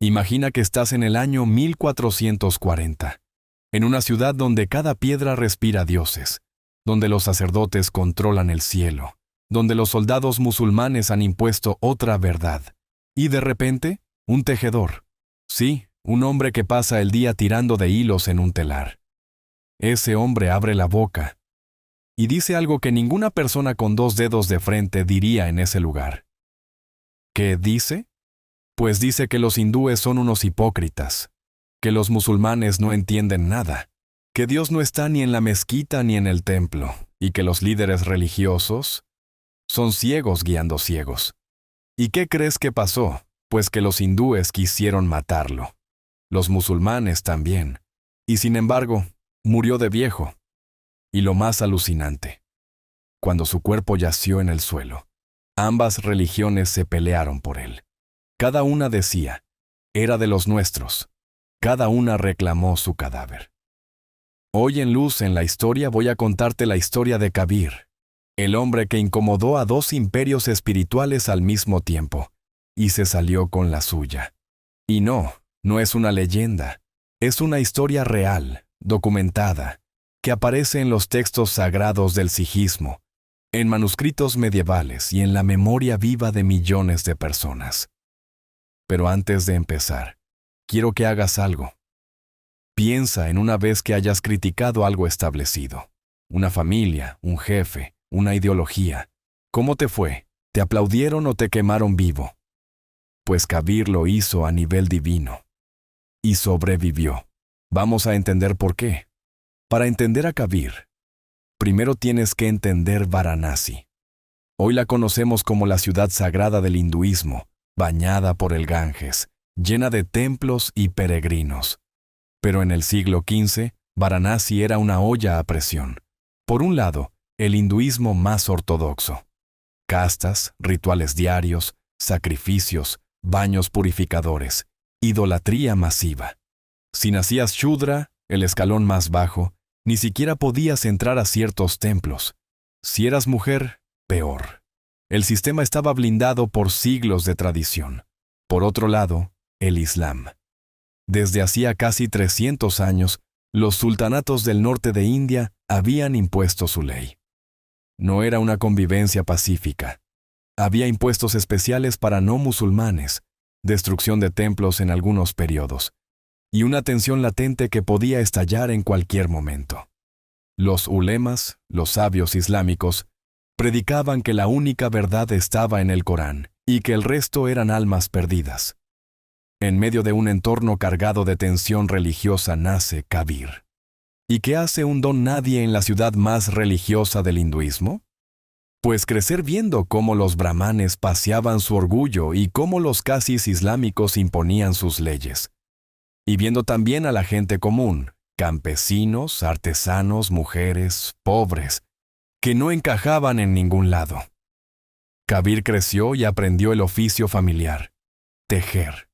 Imagina que estás en el año 1440, en una ciudad donde cada piedra respira dioses, donde los sacerdotes controlan el cielo, donde los soldados musulmanes han impuesto otra verdad. Y de repente, un tejedor. Sí, un hombre que pasa el día tirando de hilos en un telar. Ese hombre abre la boca y dice algo que ninguna persona con 2 dedos de frente diría en ese lugar. ¿Qué dice? Pues dice que los hindúes son unos hipócritas, que los musulmanes no entienden nada, que Dios no está ni en la mezquita ni en el templo, y que los líderes religiosos son ciegos guiando ciegos. ¿Y qué crees que pasó? Pues que los hindúes quisieron matarlo. Los musulmanes también. Y sin embargo, murió de viejo. Y lo más alucinante, cuando su cuerpo yació en el suelo, ambas religiones se pelearon por él. Cada una decía, era de los nuestros. Cada una reclamó su cadáver. Hoy en Luz en la Historia voy a contarte la historia de Kabir, el hombre que incomodó a 2 imperios espirituales al mismo tiempo, y se salió con la suya. Y no es una leyenda, es una historia real, documentada, que aparece en los textos sagrados del sijismo, en manuscritos medievales y en la memoria viva de millones de personas. Pero antes de empezar, quiero que hagas algo. Piensa en una vez que hayas criticado algo establecido, una familia, un jefe, una ideología. ¿Cómo te fue? ¿Te aplaudieron o te quemaron vivo? Pues Kabir lo hizo a nivel divino. Y sobrevivió. Vamos a entender por qué. Para entender a Kabir, primero tienes que entender Varanasi. Hoy la conocemos como la ciudad sagrada del hinduismo, bañada por el Ganges, llena de templos y peregrinos. Pero en el siglo XV, Varanasi era una olla a presión. Por un lado, el hinduismo más ortodoxo. Castas, rituales diarios, sacrificios, baños purificadores, idolatría masiva. Si nacías Shudra, el escalón más bajo, ni siquiera podías entrar a ciertos templos. Si eras mujer, peor. El sistema estaba blindado por siglos de tradición. Por otro lado, el Islam. Desde hacía casi 300 años, los sultanatos del norte de India habían impuesto su ley. No era una convivencia pacífica. Había impuestos especiales para no musulmanes, destrucción de templos en algunos periodos, y una tensión latente que podía estallar en cualquier momento. Los ulemas, los sabios islámicos, predicaban que la única verdad estaba en el Corán y que el resto eran almas perdidas. En medio de un entorno cargado de tensión religiosa nace Kabir. ¿Y qué hace un don nadie en la ciudad más religiosa del hinduismo? Pues crecer viendo cómo los brahmanes paseaban su orgullo y cómo los casis islámicos imponían sus leyes. Y viendo también a la gente común, campesinos, artesanos, mujeres, pobres, que no encajaban en ningún lado. Kabir creció y aprendió el oficio familiar, tejer.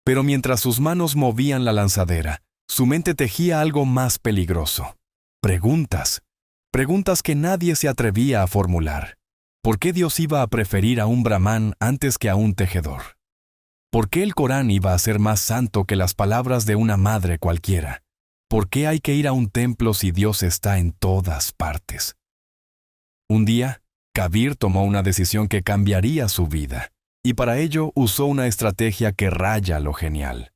Pero mientras sus manos movían la lanzadera, su mente tejía algo más peligroso. Preguntas que nadie se atrevía a formular. ¿Por qué Dios iba a preferir a un brahmán antes que a un tejedor? ¿Por qué el Corán iba a ser más santo que las palabras de una madre cualquiera? ¿Por qué hay que ir a un templo si Dios está en todas partes? Un día, Kabir tomó una decisión que cambiaría su vida, y para ello usó una estrategia que raya lo genial.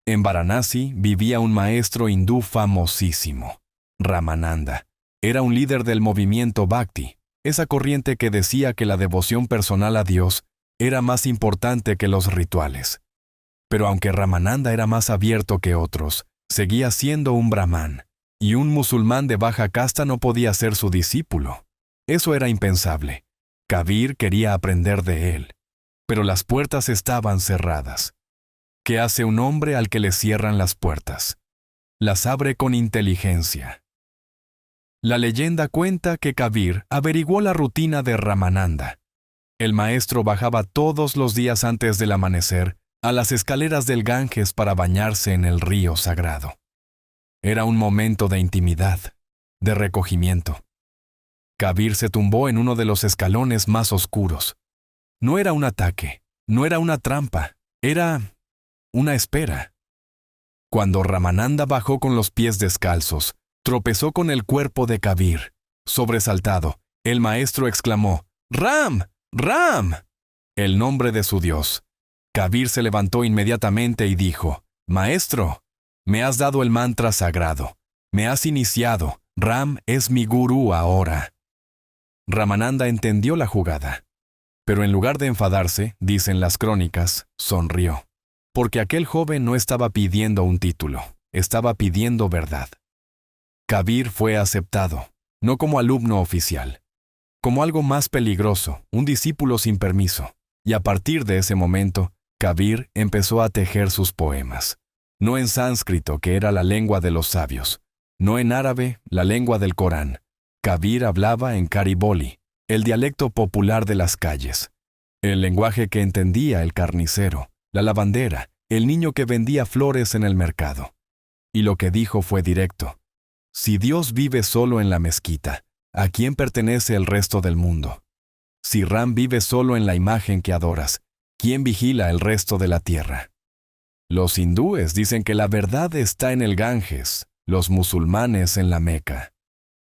En Varanasi vivía un maestro hindú famosísimo, Ramananda. Era un líder del movimiento Bhakti, esa corriente que decía que la devoción personal a Dios era más importante que los rituales. Pero aunque Ramananda era más abierto que otros, seguía siendo un brahmán, y un musulmán de baja casta no podía ser su discípulo. Eso era impensable. Kabir quería aprender de él, pero las puertas estaban cerradas. ¿Qué hace un hombre al que le cierran las puertas? Las abre con inteligencia. La leyenda cuenta que Kabir averiguó la rutina de Ramananda. El maestro bajaba todos los días antes del amanecer a las escaleras del Ganges para bañarse en el río sagrado. Era un momento de intimidad, de recogimiento. Kabir se tumbó en uno de los escalones más oscuros. No era un ataque, no era una trampa, era una espera. Cuando Ramananda bajó con los pies descalzos, tropezó con el cuerpo de Kabir. Sobresaltado, el maestro exclamó, «¡Ram! ¡Ram!», el nombre de su dios. Kabir se levantó inmediatamente y dijo, «Maestro, me has dado el mantra sagrado. Me has iniciado. Ram es mi gurú ahora». Ramananda entendió la jugada. Pero en lugar de enfadarse, dicen las crónicas, sonrió. Porque aquel joven no estaba pidiendo un título, estaba pidiendo verdad. Kabir fue aceptado, no como alumno oficial, como algo más peligroso, un discípulo sin permiso. Y a partir de ese momento, Kabir empezó a tejer sus poemas. No en sánscrito, que era la lengua de los sabios, no en árabe, la lengua del Corán. Kabir hablaba en Kariboli, el dialecto popular de las calles, el lenguaje que entendía el carnicero, la lavandera, el niño que vendía flores en el mercado. Y lo que dijo fue directo. Si Dios vive solo en la mezquita, ¿a quién pertenece el resto del mundo? Si Ram vive solo en la imagen que adoras, ¿quién vigila el resto de la tierra? Los hindúes dicen que la verdad está en el Ganges, los musulmanes en la Meca.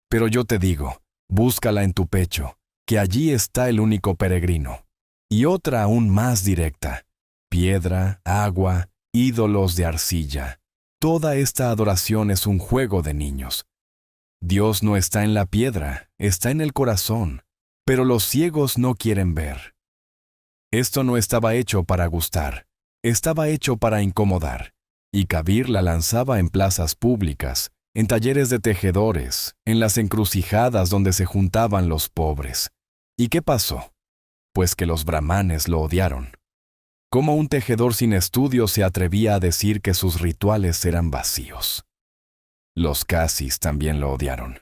Pero yo te digo, búscala en tu pecho, que allí está el único peregrino. Y otra aún más directa. Piedra, agua, ídolos de arcilla. Toda esta adoración es un juego de niños. Dios no está en la piedra, está en el corazón, pero los ciegos no quieren ver. Esto no estaba hecho para gustar, estaba hecho para incomodar, y Kabir la lanzaba en plazas públicas, en talleres de tejedores, en las encrucijadas donde se juntaban los pobres. ¿Y qué pasó? Pues que los brahmanes lo odiaron. ¿Cómo un tejedor sin estudios se atrevía a decir que sus rituales eran vacíos? Los casis también lo odiaron.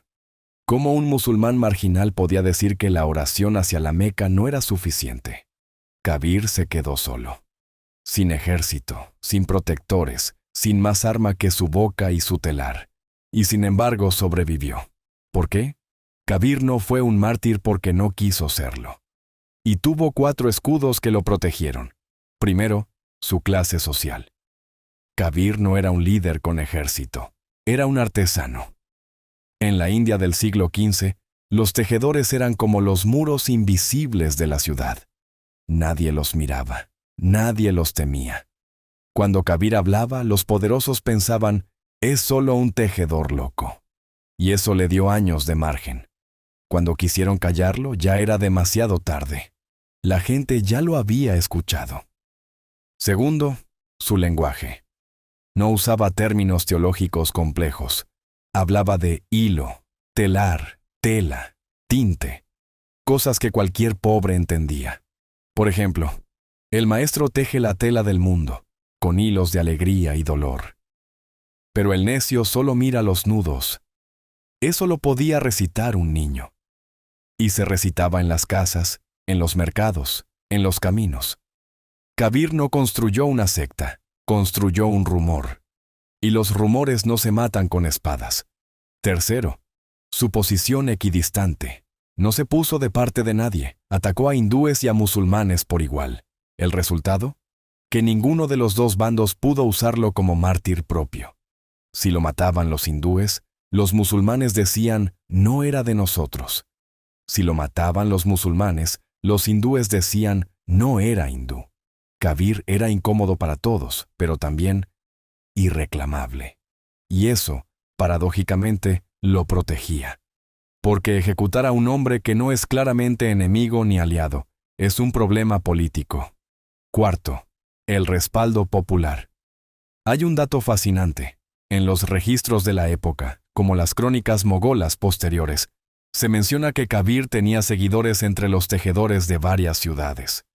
¿Cómo un musulmán marginal podía decir que la oración hacia la Meca no era suficiente? Kabir se quedó solo, sin ejército, sin protectores, sin más arma que su boca y su telar. Y sin embargo sobrevivió. ¿Por qué? Kabir no fue un mártir porque no quiso serlo. Y tuvo 4 escudos que lo protegieron. Primero, su clase social. Kabir no era un líder con ejército, era un artesano. En la India del siglo XV, los tejedores eran como los muros invisibles de la ciudad. Nadie los miraba, nadie los temía. Cuando Kabir hablaba, los poderosos pensaban, es solo un tejedor loco. Y eso le dio años de margen. Cuando quisieron callarlo, ya era demasiado tarde. La gente ya lo había escuchado. Segundo, su lenguaje. No usaba términos teológicos complejos. Hablaba de hilo, telar, tela, tinte, cosas que cualquier pobre entendía. Por ejemplo, el maestro teje la tela del mundo, con hilos de alegría y dolor. Pero el necio solo mira los nudos. Eso lo podía recitar un niño. Y se recitaba en las casas, en los mercados, en los caminos. Kabir no construyó una secta, construyó un rumor. Y los rumores no se matan con espadas. Tercero, su posición equidistante. No se puso de parte de nadie, atacó a hindúes y a musulmanes por igual. ¿El resultado? Que ninguno de los dos bandos pudo usarlo como mártir propio. Si lo mataban los hindúes, los musulmanes decían, no era de nosotros. Si lo mataban los musulmanes, los hindúes decían, no era hindú. Kabir era incómodo para todos, pero también irreclamable. Y eso, paradójicamente, lo protegía. Porque ejecutar a un hombre que no es claramente enemigo ni aliado es un problema político. Cuarto, el respaldo popular. Hay un dato fascinante. En los registros de la época, como las crónicas mogolas posteriores, se menciona que Kabir tenía seguidores entre los tejedores de varias ciudades.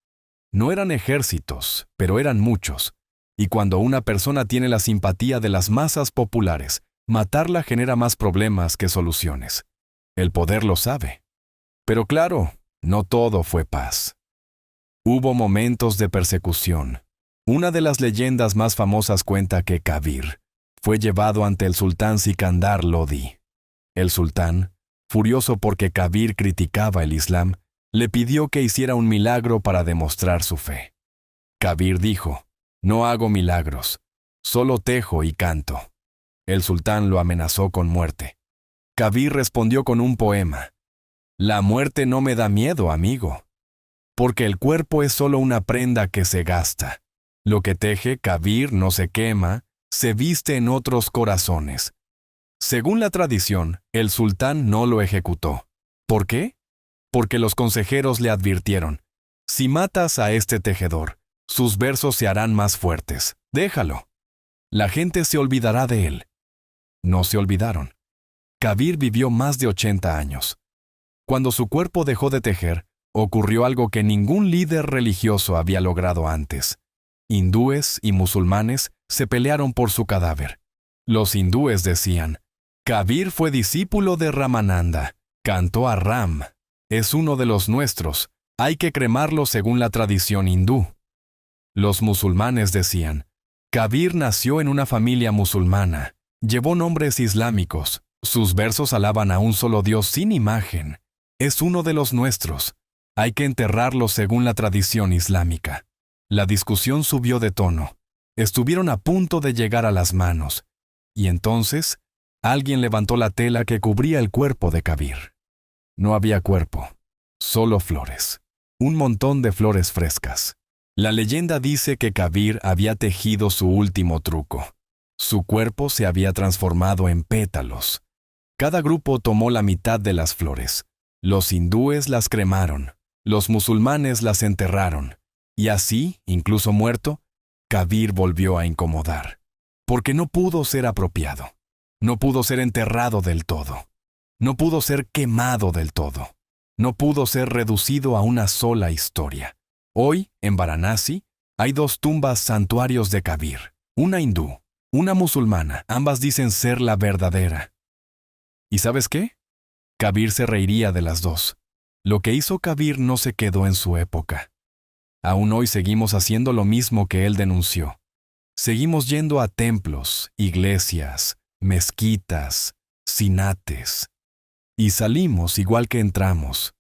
No eran ejércitos, pero eran muchos. Y cuando una persona tiene la simpatía de las masas populares, matarla genera más problemas que soluciones. El poder lo sabe. Pero claro, no todo fue paz. Hubo momentos de persecución. Una de las leyendas más famosas cuenta que Kabir fue llevado ante el sultán Sikandar Lodi. El sultán, furioso porque Kabir criticaba el Islam, le pidió que hiciera un milagro para demostrar su fe. Kabir dijo, No hago milagros, solo tejo y canto. El sultán lo amenazó con muerte. Kabir respondió con un poema. La muerte no me da miedo, amigo, porque el cuerpo es solo una prenda que se gasta. Lo que teje Kabir no se quema, se viste en otros corazones. Según la tradición, el sultán no lo ejecutó. ¿Por qué? Porque los consejeros le advirtieron, si matas a este tejedor, sus versos se harán más fuertes. Déjalo. La gente se olvidará de él. No se olvidaron. Kabir vivió más de 80 años. Cuando su cuerpo dejó de tejer, ocurrió algo que ningún líder religioso había logrado antes. Hindúes y musulmanes se pelearon por su cadáver. Los hindúes decían, Kabir fue discípulo de Ramananda, cantó a Ram, es uno de los nuestros, hay que cremarlo según la tradición hindú. Los musulmanes decían, Kabir nació en una familia musulmana, llevó nombres islámicos, sus versos alaban a un solo Dios sin imagen, es uno de los nuestros, hay que enterrarlo según la tradición islámica. La discusión subió de tono, estuvieron a punto de llegar a las manos, y entonces alguien levantó la tela que cubría el cuerpo de Kabir. No había cuerpo, solo flores, un montón de flores frescas. La leyenda dice que Kabir había tejido su último truco. Su cuerpo se había transformado en pétalos. Cada grupo tomó la mitad de las flores. Los hindúes las cremaron, los musulmanes las enterraron, y así, incluso muerto, Kabir volvió a incomodar, porque no pudo ser apropiado, no pudo ser enterrado del todo, no pudo ser quemado del todo, no pudo ser reducido a una sola historia. Hoy, en Varanasi, hay 2 tumbas santuarios de Kabir, una hindú, una musulmana, ambas dicen ser la verdadera. ¿Y sabes qué? Kabir se reiría de las 2. Lo que hizo Kabir no se quedó en su época. Aún hoy seguimos haciendo lo mismo que él denunció. Seguimos yendo a templos, iglesias, mezquitas, zinates. Y salimos igual que entramos.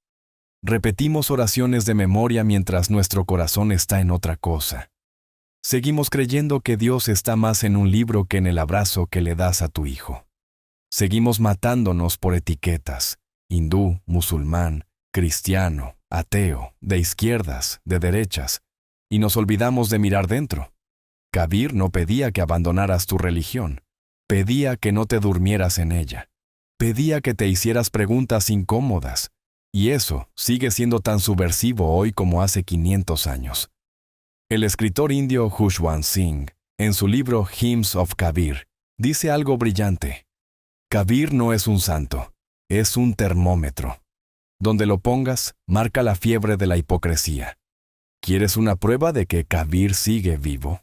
Repetimos oraciones de memoria mientras nuestro corazón está en otra cosa. Seguimos creyendo que Dios está más en un libro que en el abrazo que le das a tu hijo. Seguimos matándonos por etiquetas, hindú, musulmán, cristiano, ateo, de izquierdas, de derechas, y nos olvidamos de mirar dentro. Kabir no pedía que abandonaras tu religión, pedía que no te durmieras en ella, pedía que te hicieras preguntas incómodas, y eso sigue siendo tan subversivo hoy como hace 500 años. El escritor indio Khushwant Singh, en su libro Hymns of Kabir, dice algo brillante. Kabir no es un santo, es un termómetro. Donde lo pongas, marca la fiebre de la hipocresía. ¿Quieres una prueba de que Kabir sigue vivo?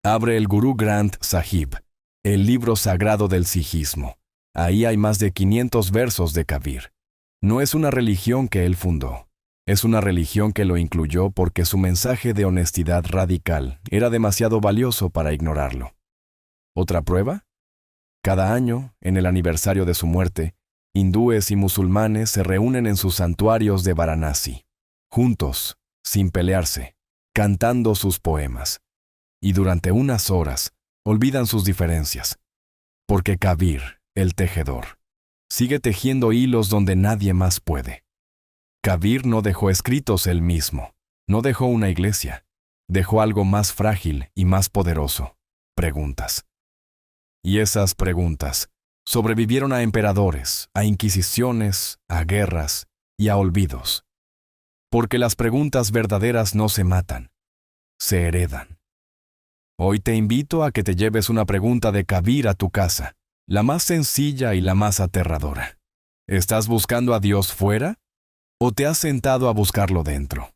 Abre el Guru Granth Sahib, el libro sagrado del sijismo. Ahí hay más de 500 versos de Kabir. No es una religión que él fundó. Es una religión que lo incluyó porque su mensaje de honestidad radical era demasiado valioso para ignorarlo. ¿Otra prueba? Cada año, en el aniversario de su muerte, hindúes y musulmanes se reúnen en sus santuarios de Varanasi, juntos, sin pelearse, cantando sus poemas. Y durante unas horas, olvidan sus diferencias. Porque Kabir, el tejedor, sigue tejiendo hilos donde nadie más puede. Kabir no dejó escritos él mismo, no dejó una iglesia, dejó algo más frágil y más poderoso, preguntas. Y esas preguntas sobrevivieron a emperadores, a inquisiciones, a guerras y a olvidos. Porque las preguntas verdaderas no se matan, se heredan. Hoy te invito a que te lleves una pregunta de Kabir a tu casa, la más sencilla y la más aterradora. ¿Estás buscando a Dios fuera o te has sentado a buscarlo dentro?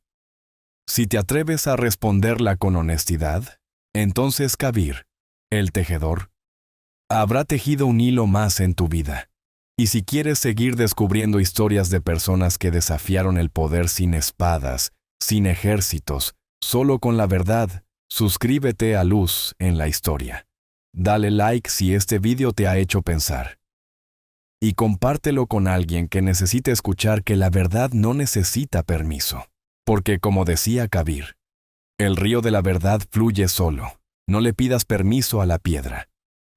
Si te atreves a responderla con honestidad, entonces Kabir, el tejedor, habrá tejido un hilo más en tu vida. Y si quieres seguir descubriendo historias de personas que desafiaron el poder sin espadas, sin ejércitos, solo con la verdad, suscríbete a Luz en la Historia. Dale like si este video te ha hecho pensar. Y compártelo con alguien que necesite escuchar que la verdad no necesita permiso. Porque como decía Kabir, El río de la verdad fluye solo. No le pidas permiso a la piedra.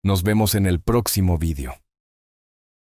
Nos vemos en el próximo vídeo.